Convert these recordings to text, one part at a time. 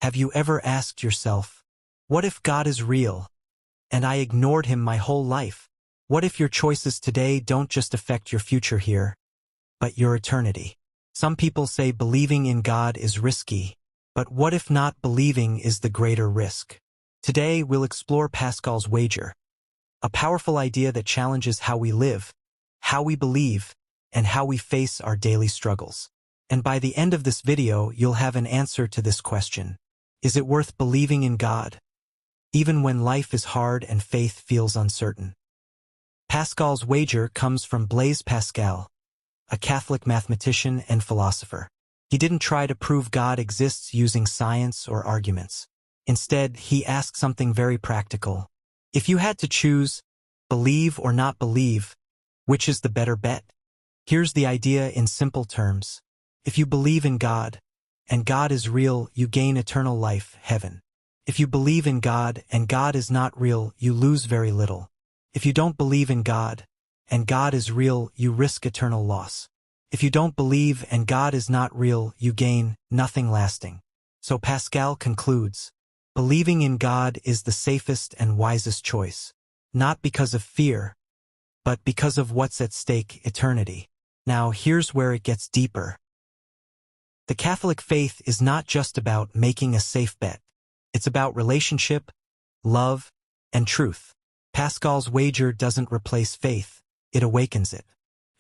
Have you ever asked yourself, what if God is real, and I ignored him my whole life? What if your choices today don't just affect your future here, but your eternity? Some people say believing in God is risky, but what if not believing is the greater risk? Today we'll explore Pascal's wager, a powerful idea that challenges how we live, how we believe, and how we face our daily struggles. And by the end of this video, you'll have an answer to this question. Is it worth believing in God, even when life is hard and faith feels uncertain? Pascal's wager comes from Blaise Pascal, a Catholic mathematician and philosopher. He didn't try to prove God exists using science or arguments. Instead, he asked something very practical. If you had to choose, believe or not believe, which is the better bet? Here's the idea in simple terms. If you believe in God, and God is real, you gain eternal life, heaven. If you believe in God, and God is not real, you lose very little. If you don't believe in God, and God is real, you risk eternal loss. If you don't believe and God is not real, you gain nothing lasting. So Pascal concludes, believing in God is the safest and wisest choice, not because of fear, but because of what's at stake, eternity. Now here's where it gets deeper. The Catholic faith is not just about making a safe bet. It's about relationship, love, and truth. Pascal's wager doesn't replace faith, it awakens it.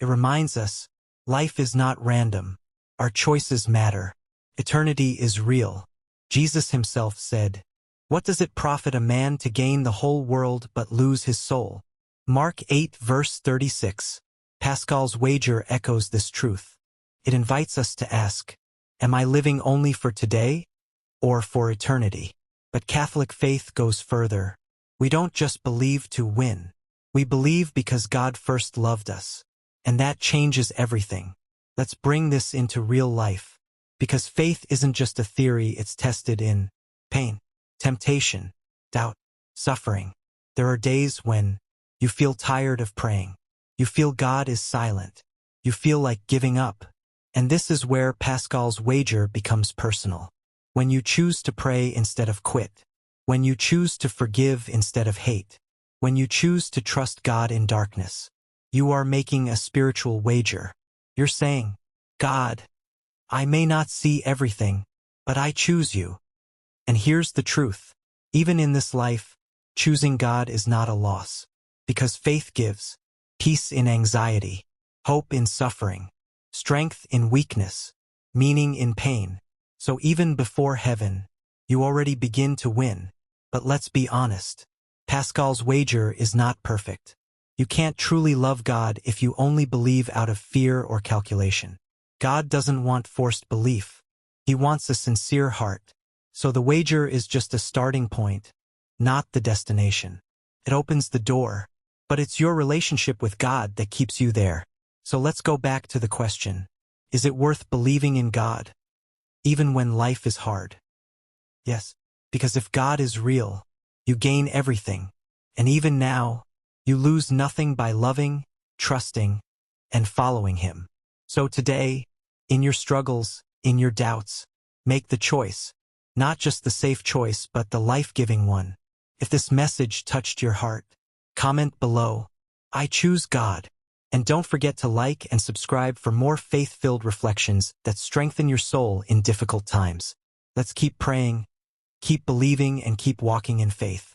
It reminds us, life is not random. Our choices matter. Eternity is real. Jesus himself said, "What does it profit a man to gain the whole world but lose his soul?" Mark 8 verse 36. Pascal's wager echoes this truth. It invites us to ask, am I living only for today, or for eternity? But Catholic faith goes further. We don't just believe to win. We believe because God first loved us. And that changes everything. Let's bring this into real life. Because faith isn't just a theory, it's tested in pain, temptation, doubt, suffering. There are days when you feel tired of praying. You feel God is silent. You feel like giving up. And this is where Pascal's wager becomes personal. When you choose to pray instead of quit. When you choose to forgive instead of hate. When you choose to trust God in darkness. You are making a spiritual wager. You're saying, God, I may not see everything, but I choose you. And here's the truth. Even in this life, choosing God is not a loss. Because faith gives peace in anxiety, hope in suffering, strength in weakness, meaning in pain. So even before heaven, you already begin to win. But let's be honest. Pascal's wager is not perfect. You can't truly love God if you only believe out of fear or calculation. God doesn't want forced belief. He wants a sincere heart. So the wager is just a starting point, not the destination. It opens the door, but it's your relationship with God that keeps you there. So let's go back to the question. Is it worth believing in God, even when life is hard? Yes, because if God is real, you gain everything. And even now, you lose nothing by loving, trusting, and following him. So today, in your struggles, in your doubts, make the choice. Not just the safe choice, but the life-giving one. If this message touched your heart, comment below, I choose God. And don't forget to like and subscribe for more faith-filled reflections that strengthen your soul in difficult times. Let's keep praying, keep believing, and keep walking in faith.